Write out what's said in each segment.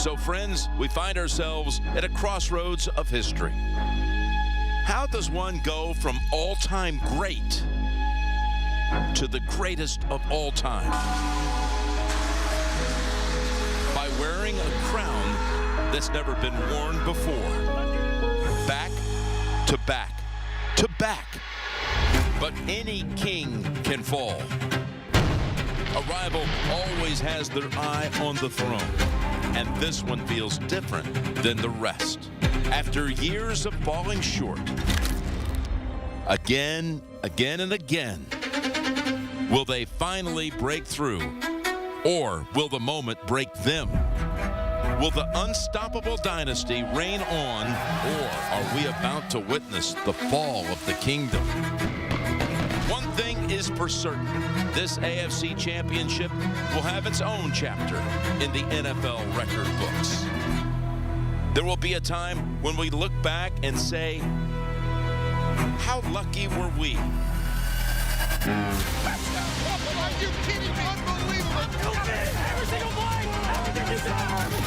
So, friends, we find ourselves at a crossroads of history. How does one go from all-time great to the greatest of all time? By wearing a crown that's never been worn before. Back to back to back. But any king can fall. A rival always has their eye on the throne. And this one feels different than the rest. After years of falling short, again, and again, will they finally break through? Or will the moment break them? Will the unstoppable dynasty reign on, or are we about to witness the fall of the kingdom? One thing is for certain, this AFC Championship will have its own chapter in the NFL record books. There will be a time when we look back and say, how lucky were we? Are you kidding me? Unbelievable. Every single play. Everything is over.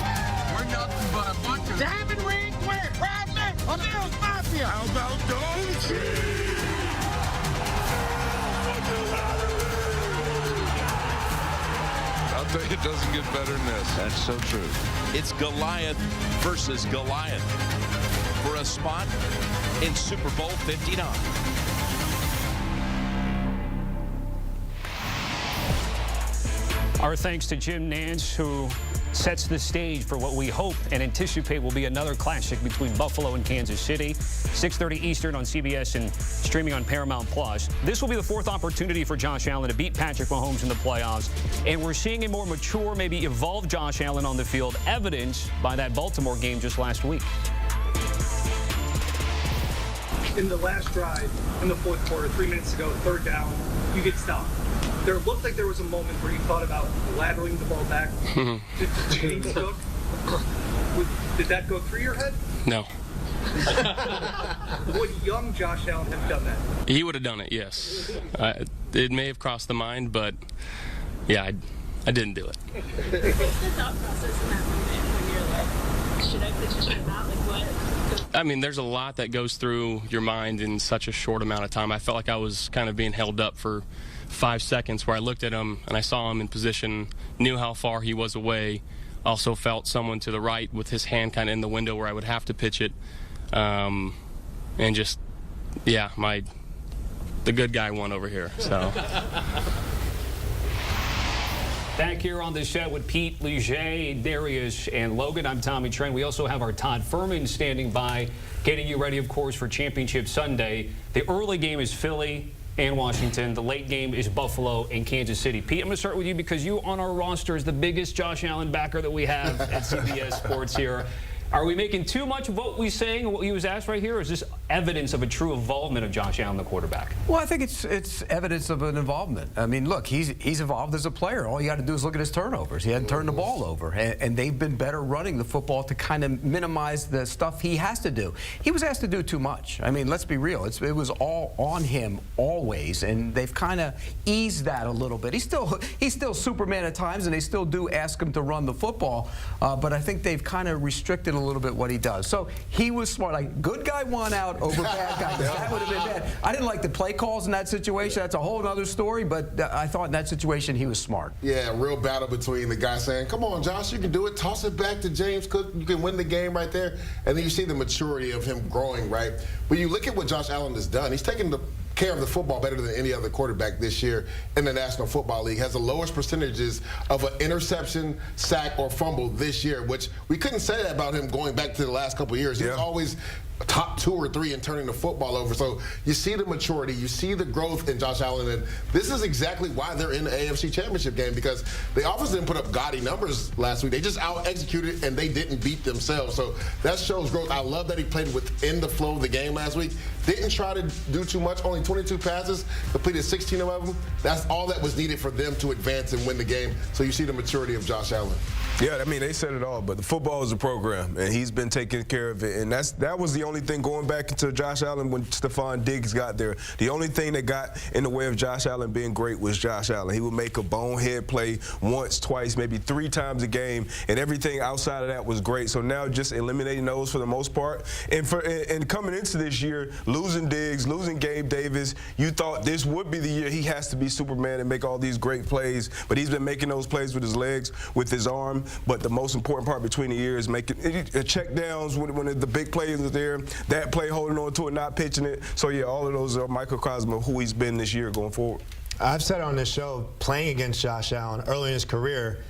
We're nothing but a bunch of diamond ring where? Proudly on the Bills Mafia. How about those? I'll tell you, it doesn't get better than this. That's so true. It's Goliath versus Goliath for a spot in Super Bowl 59. Our thanks to Jim Nance, who sets the stage for what we hope and anticipate will be another classic between Buffalo and Kansas City. 6:30 Eastern on CBS and streaming on Paramount+. This will be the fourth opportunity for Josh Allen to beat Patrick Mahomes in the playoffs. And we're seeing a more mature, maybe evolved Josh Allen on the field, evidenced by that Baltimore game just last week. In the last drive, in the fourth quarter, 3 minutes ago, third down, you get stopped. There looked like there was a moment where you thought about lateraling the ball back to James Cook. Did that go through your head? No. Would young Josh Allen have done that? He would have done it, yes. It may have crossed the mind, but yeah, I didn't do it. What's the thought process in that moment when you're like, should I pitch or should I not? Like what? I mean, there's a lot that goes through your mind in such a short amount of time. I felt like I was kind of being held up for 5 seconds where I looked at him and I saw him in position, knew how far he was away, also felt someone to the right with his hand kind of in the window where I would have to pitch it. And just, yeah, the good guy won over here, so. Back here on the set with Pete, Leger, Darius, and Logan, I'm Tommy Trent. We also have our Todd Furman standing by, getting you ready, of course, for Championship Sunday. The early game is Philly and Washington. The late game is Buffalo and Kansas City. Pete, I'm going to start with you because you on our roster is the biggest Josh Allen backer that we have at CBS Sports here. Are we making too much of what we're saying and what he was asked right here, or is this evidence of a true involvement of Josh Allen, the quarterback? Well, I think it's evidence of an involvement. I mean, look, he's evolved as a player. All you got to do is look at his turnovers. He hadn't turned the ball over, and they've been better running the football to kind of minimize the stuff he has to do. He was asked to do too much. I mean, let's be real. It was all on him always, and they've kind of eased that a little bit. He's still Superman at times, and they still do ask him to run the football, but I think they've kind of restricted a little bit what he does. So he was smart. Like, good guy won out over bad guy. That would have been bad. I didn't like the play calls in that situation. That's a whole other story, but I thought in that situation he was smart. Yeah, real battle between the guy saying, come on, Josh, you can do it. Toss it back to James Cook. You can win the game right there. And then you see the maturity of him growing, right? When you look at what Josh Allen has done, he's taken care of the football better than any other quarterback this year in the National Football League. Has the lowest percentages of an interception, sack, or fumble this year, which we couldn't say that about him going back to the last couple of years. He's always top 2 or 3 in turning the football over. So you see the maturity, you see the growth in Josh Allen, and this is exactly why they're in the AFC Championship game, because the offense didn't put up gaudy numbers last week. They just out-executed, and they didn't beat themselves. So that shows growth. I love that he played within the flow of the game last week. Didn't try to do too much, only 22 passes, completed 16 of them. That's all that was needed for them to advance and win the game. So you see the maturity of Josh Allen. Yeah, I mean, they said it all, but the football is a program, and he's been taking care of it, and that was the only thing going back into Josh Allen when Stephon Diggs got there, the only thing that got in the way of Josh Allen being great was Josh Allen. He would make a bonehead play once, twice, maybe 3 times a game, and everything outside of that was great. So now just eliminating those for the most part. And coming into this year, losing Diggs, losing Gabe Davis, you thought this would be the year he has to be Superman and make all these great plays, but he's been making those plays with his legs, with his arm. But the most important part between the years, making check downs when the big plays are there, that play holding on to it, not pitching it. So yeah, all of those are a microcosm of who he's been this year going forward. I've said on this show, playing against Josh Allen early in his career,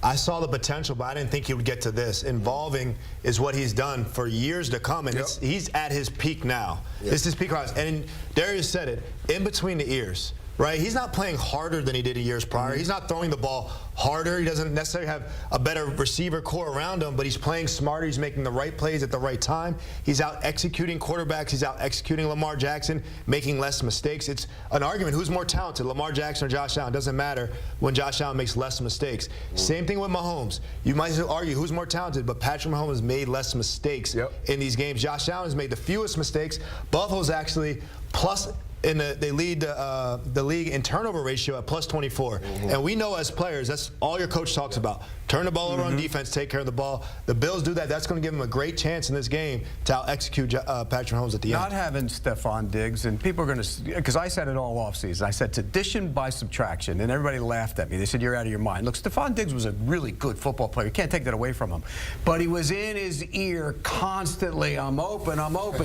I saw the potential, but I didn't think he would get to this. Involving is what he's done for years to come, and he's at his peak now. This is peak rise. And Darius said it, in between the ears. Right? He's not playing harder than he did in years prior. He's not throwing the ball harder. He doesn't necessarily have a better receiver core around him, but he's playing smarter. He's making the right plays at the right time. He's out executing quarterbacks. He's out executing Lamar Jackson, making less mistakes. It's an argument. Who's more talented, Lamar Jackson or Josh Allen? It doesn't matter when Josh Allen makes less mistakes. Same thing with Mahomes. You might argue who's more talented, but Patrick Mahomes has made less mistakes in these games. Josh Allen has made the fewest mistakes. Buffalo's actually plus. They lead the league in turnover ratio at +24. And we know as players, that's all your coach talks about. Turn the ball over on defense, take care of the ball. The Bills do that. That's going to give them a great chance in this game to out-execute Patrick Mahomes at the end. Not having Stephon Diggs, and people are going to, because I said it all offseason. I said, it's addition by subtraction, and everybody laughed at me. They said, you're out of your mind. Look, Stephon Diggs was a really good football player. You can't take that away from him. But he was in his ear constantly, I'm open,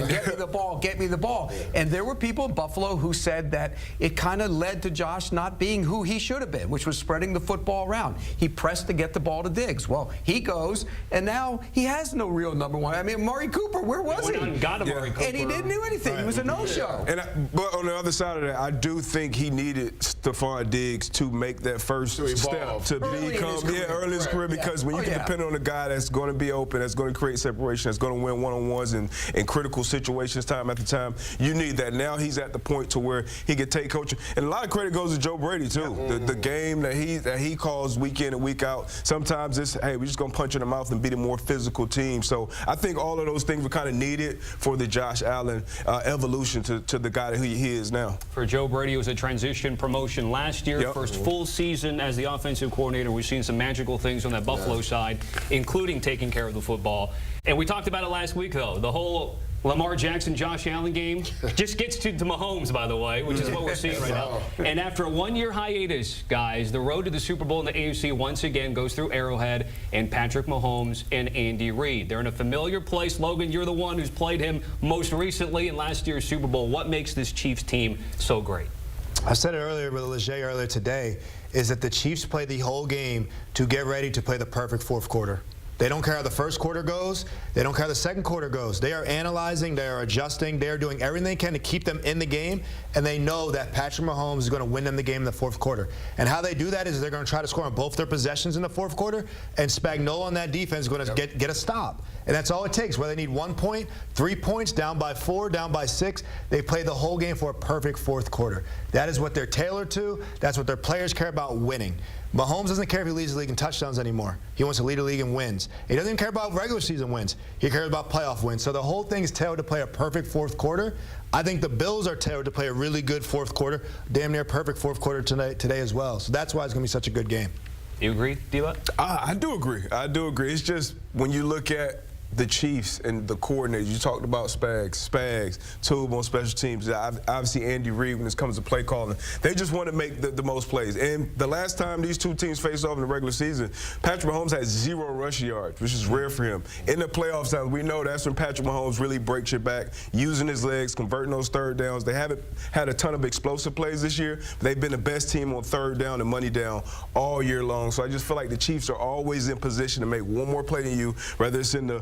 get me the ball, get me the ball. And there were people in Buffalo who said that it kind of led to Josh not being who he should have been, which was spreading the football around. He pressed to get the ball to Diggs. Well, he goes, and now he has no real number one. I mean, Amari Cooper, where was he? Amari Cooper. And he didn't do anything. He was a no-show. But on the other side of that, I do think he needed Stephon Diggs to make that first step to become early in his career, because when you can depend on a guy that's going to be open, that's going to create separation, that's going to win one-on-ones in critical situations time after time, you need that. Now he's at the point to where he can take coaching. And a lot of credit goes to Joe Brady, too. The game that he calls week in and week out, sometimes it's, hey, we're just going to punch in the mouth and beat a more physical team. So I think all of those things were kind of needed for the Josh Allen evolution to the guy that he is now. For Joe Brady, it was a transition promotion last year, first full season as the offensive coordinator. We've seen some magical things on that Buffalo side, including taking care of the football. And we talked about it last week, though. The whole Lamar Jackson, Josh Allen game just gets to Mahomes, by the way, which is what we're seeing right now. And after a one-year hiatus, guys, the road to the Super Bowl in the AFC once again goes through Arrowhead and Patrick Mahomes and Andy Reid. They're in a familiar place. Logan, you're the one who's played him most recently in last year's Super Bowl. What makes this Chiefs team so great? I said it earlier with Leger earlier today, is that the Chiefs play the whole game to get ready to play the perfect fourth quarter. They don't care how the first quarter goes. They don't care how the second quarter goes. They are analyzing. They are adjusting. They are doing everything they can to keep them in the game, and they know that Patrick Mahomes is going to win them the game in the fourth quarter. And how they do that is they're going to try to score on both their possessions in the fourth quarter, and Spagnuolo on that defense is going to get a stop. And that's all it takes. Whether they need 1 point, 3 points, down by 4, down by 6, they play the whole game for a perfect fourth quarter. That is what they're tailored to. That's what their players care about, winning. Mahomes doesn't care if he leads the league in touchdowns anymore. He wants to lead the league in wins. He doesn't even care about regular season wins. He cares about playoff wins. So the whole thing is tailored to play a perfect fourth quarter. I think the Bills are tailored to play a really good fourth quarter, damn near perfect fourth quarter today as well. So that's why it's going to be such a good game. You agree, D-Lot? I do agree. I do agree. It's just when you look at the Chiefs and the coordinators, you talked about Spags, Tube on special teams, obviously Andy Reid when it comes to play calling. They just want to make the most plays. And the last time these two teams faced off in the regular season, Patrick Mahomes had 0 rush yards, which is rare for him. In the playoff times, we know that's when Patrick Mahomes really breaks your back, using his legs, converting those third downs. They haven't had a ton of explosive plays this year, but they've been the best team on third down and money down all year long. So I just feel like the Chiefs are always in position to make one more play than you, whether it's in the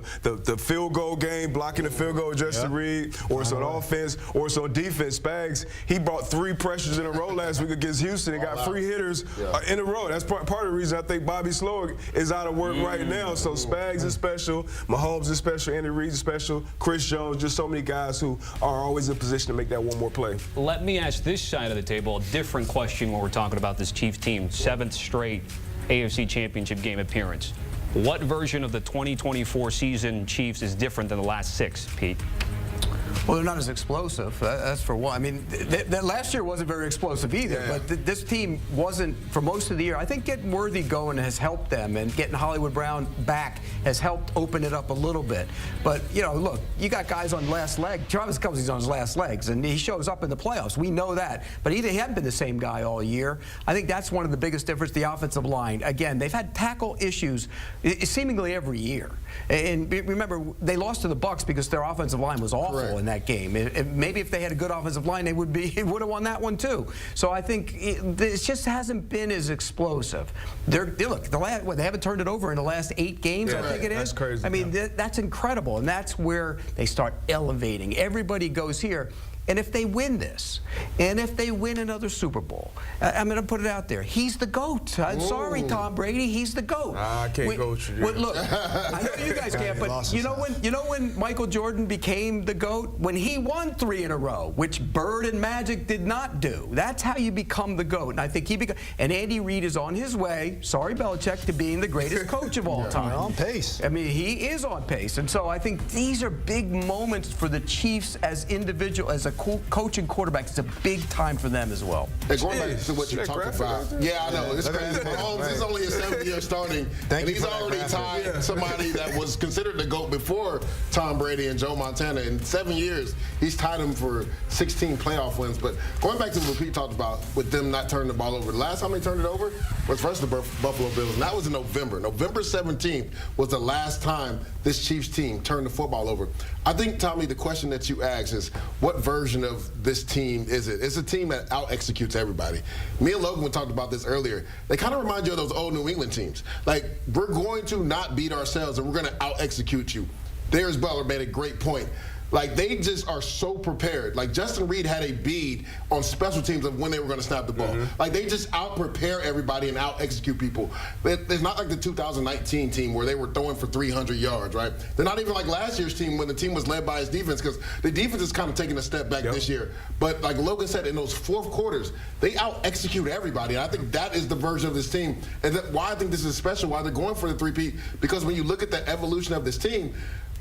field goal game, blocking the field goal, Justin Reid, or it's on offense, or it's on defense. Spags, he brought 3 pressures in a row last week against Houston and got 3 hitters in a row. That's part of the reason I think Bobby Slowick is out of work right now. So Spags is special, Mahomes is special, Andy Reid is special, Chris Jones, just so many guys who are always in position to make that one more play. Let me ask this side of the table a different question when we're talking about this Chiefs team, 7th straight AFC Championship game appearance. What version of the 2024 season Chiefs is different than the last 6, Pete? Well, they're not as explosive. That's for one. I mean, that last year wasn't very explosive either. Yeah. But this team wasn't for most of the year. I think getting Worthy going has helped them, and getting Hollywood Brown back has helped open it up a little bit. But you know, look, you got guys on last leg. Travis Kelce's on his last legs, and he shows up in the playoffs. We know that. But he hadn't been the same guy all year. I think that's one of the biggest differences. The offensive line. Again, they've had tackle issues seemingly every year. And remember, they lost to the Bucs because their offensive line was awful in that game. Maybe if they had a good offensive line, they would have won that one too. So I think it just hasn't been as explosive. Look, they haven't turned it over in the last 8 games. I think it is. That's crazy. I mean, that's incredible, and that's where they start elevating. Everybody goes here. And if they win this, and if they win another Super Bowl, I'm going to put it out there. He's the GOAT. I'm sorry, Tom Brady. He's the GOAT. I can't go with you. Look, I know you guys can't, but you know when Michael Jordan became the GOAT? When he won 3 in a row, which Bird and Magic did not do. That's how you become the GOAT. And I think and Andy Reid is on his way, sorry Belichick, to being the greatest coach of all time. On pace. I mean, he is on pace. And so I think these are big moments for the Chiefs as a coach and quarterback. It's a big time for them as well. Hey, going back to what you talked about. Yeah, I know. It's crazy. Mahomes is only a 7th-year starting, and he's already tied somebody that was considered the GOAT before Tom Brady and Joe Montana. In 7 years, he's tied him for 16 playoff wins. But going back to what Pete talked about with them not turning the ball over, the last time they turned it over was versus the Buffalo Bills, and that was in November. November 17th was the last time this Chiefs team turned the football over. I think, Tommy, the question that you asked is, what version of this team is it? It's a team that out-executes everybody. Me and Logan talked about this earlier. They kind of remind you of those old New England teams. Like, we're going to not beat ourselves, and we're going to out-execute you. Darius Butler made a great point. Like, they just are so prepared. Like, Justin Reed had a bead on special teams of when they were going to snap the ball. Like, they just out-prepare everybody and out-execute people. It's not like the 2019 team where they were throwing for 300 yards, right? They're not even like last year's team when the team was led by his defense, because the defense is kind of taking a step back this year. But like Logan said, in those fourth quarters, they out-execute everybody. And I think that is the version of this team. And why I think this is special, why they're going for the three-peat, because when you look at the evolution of this team,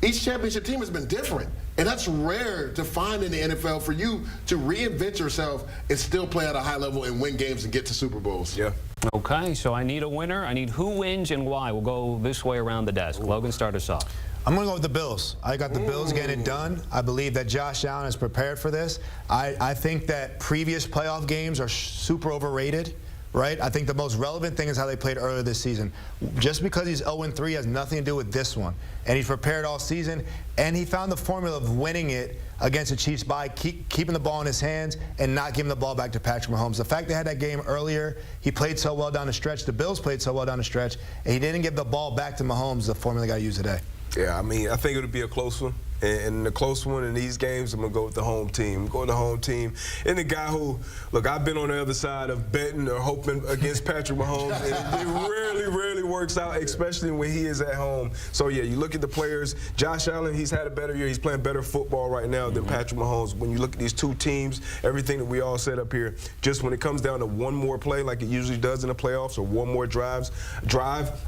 each championship team has been different. And that's rare to find in the NFL, for you to reinvent yourself and still play at a high level and win games and get to Super Bowls. Yeah. Okay, so I need a winner. I need who wins and why. We'll go this way around the desk. Logan, start us off. I'm going to go with the Bills. I got the Bills getting it done. I believe that Josh Allen is prepared for this. I think that previous playoff games are super overrated. Right? I think the most relevant thing is how they played earlier this season. Just because he's 0-3 has nothing to do with this one. And he's prepared all season, and he found the formula of winning it against the Chiefs by keeping the ball in his hands and not giving the ball back to Patrick Mahomes. The fact they had that game earlier, he played so well down the stretch, the Bills played so well down the stretch, and he didn't give the ball back to Mahomes, the formula they got to use today. Yeah, I mean, I think it'll be a close one. And the close one in these games, I'm going to go with the home team. I'm going to the home team. And the guy who, look, I've been on the other side of betting or hoping against Patrick Mahomes. And it rarely works out, especially when he is at home. So, yeah, you look at the players. Josh Allen, he's had a better year. He's playing better football right now than Patrick Mahomes. When you look at these two teams, everything that we all said up here, just when it comes down to one more play like it usually does in the playoffs, or one more drive,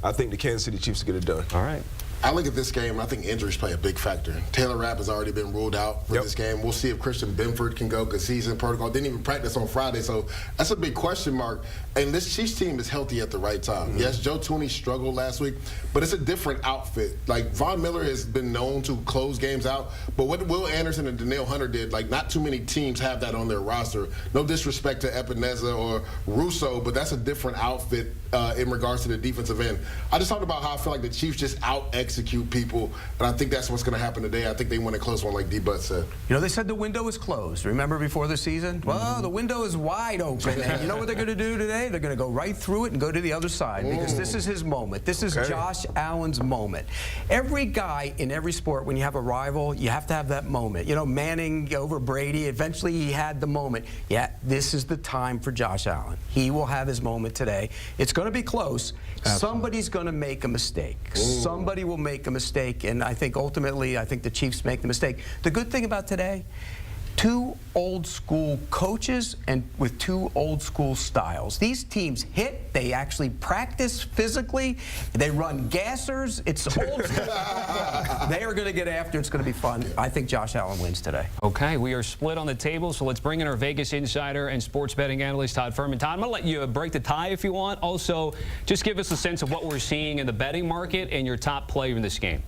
I think the Kansas City Chiefs get it done. All right. I look at this game, and I think injuries play a big factor. Taylor Rapp has already been ruled out for this game. We'll see if Christian Benford can go, because he's in protocol. Didn't even practice on Friday, so that's a big question mark. And this Chiefs team is healthy at the right time. Yes, Joe Tooney struggled last week, but it's a different outfit. Like, Von Miller has been known to close games out, but what Will Anderson and Danielle Hunter did, like, not too many teams have that on their roster. No disrespect to Epineza or Russo, but that's a different outfit in regards to the defensive end. I just talked about how I feel like the Chiefs just out-execute people, and I think that's what's going to happen today. I think they win a close one, like D-Butt said. You know, they said the window is closed. Remember before the season? Well, the window is wide open. And you know what they're going to do today? They're going to go right through it and go to the other side, because this is his moment. This is Josh Allen's moment. Every guy in every sport, when you have a rival, you have to have that moment. You know, Manning over Brady, eventually he had the moment. Yeah, this is the time for Josh Allen. He will have his moment today. It's going to be close. Absolutely. Somebody's going to make a mistake. Somebody will make a mistake, and I think ultimately, I think the Chiefs make the mistake. The good thing about today, two old school coaches and with two old school styles. These teams hit, they actually practice physically, they run gassers. It's old school. They are going to get after. It's going to be fun. I think Josh Allen wins today. Okay, we are split on the table, so let's bring in our Vegas insider and sports betting analyst, Todd Furman. Todd, I'm going to let you break the tie if you want. Also, just give us a sense of what we're seeing in the betting market and your top player in this game.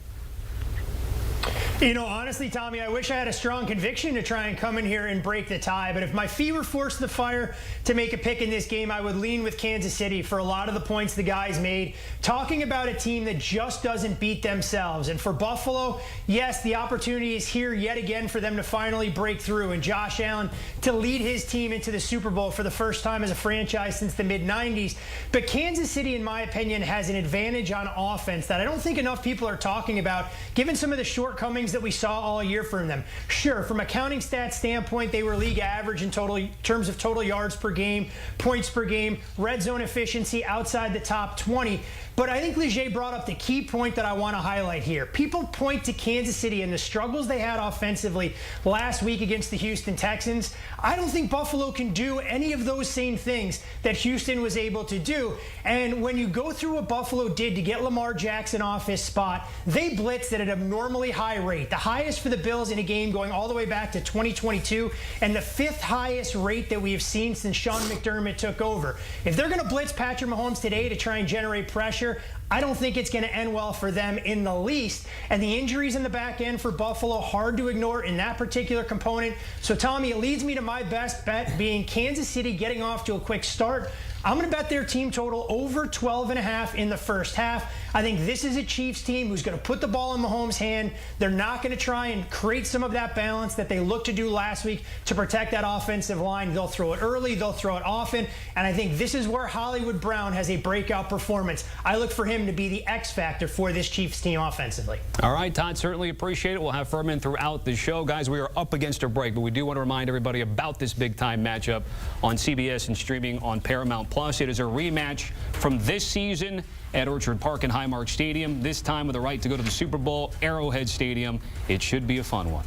You know, honestly, Tommy, I wish I had a strong conviction to try and come in here and break the tie. But if my feet were forced to the fire to make a pick in this game, I would lean with Kansas City for a lot of the points the guys made. Talking about a team that just doesn't beat themselves. And for Buffalo, yes, the opportunity is here yet again for them to finally break through. And Josh Allen to lead his team into the Super Bowl for the first time as a franchise since the mid-90s. But Kansas City, in my opinion, has an advantage on offense that I don't think enough people are talking about, given some of the shortcomings that we saw all year from them. Sure, from a counting stats standpoint, they were league average in terms of total yards per game, points per game, red zone efficiency outside the top 20. But I think Leger brought up the key point that I want to highlight here. People point to Kansas City and the struggles they had offensively last week against the Houston Texans. I don't think Buffalo can do any of those same things that Houston was able to do. And when you go through what Buffalo did to get Lamar Jackson off his spot, they blitzed at an abnormally high rate, the highest for the Bills in a game going all the way back to 2022, and the 5th highest rate that we have seen since Sean McDermott took over. If they're going to blitz Patrick Mahomes today to try and generate pressure, I don't think it's going to end well for them in the least. And the injuries in the back end for Buffalo, hard to ignore in that particular component. So, Tommy, it leads me to my best bet being Kansas City getting off to a quick start. I'm going to bet their team total over 12.5 in the first half. I think this is a Chiefs team who's going to put the ball in Mahomes' hand. They're not going to try and create some of that balance that they looked to do last week to protect that offensive line. They'll throw it early. They'll throw it often. And I think this is where Hollywood Brown has a breakout performance. I look for him to be the X factor for this Chiefs team offensively. All right, Todd, certainly appreciate it. We'll have Furman throughout the show. Guys, we are up against a break, but we do want to remind everybody about this big-time matchup on CBS and streaming on Paramount+. It is a rematch from this season at Orchard Park and Highmark Stadium, this time with the right to go to the Super Bowl, Arrowhead Stadium. It should be a fun one.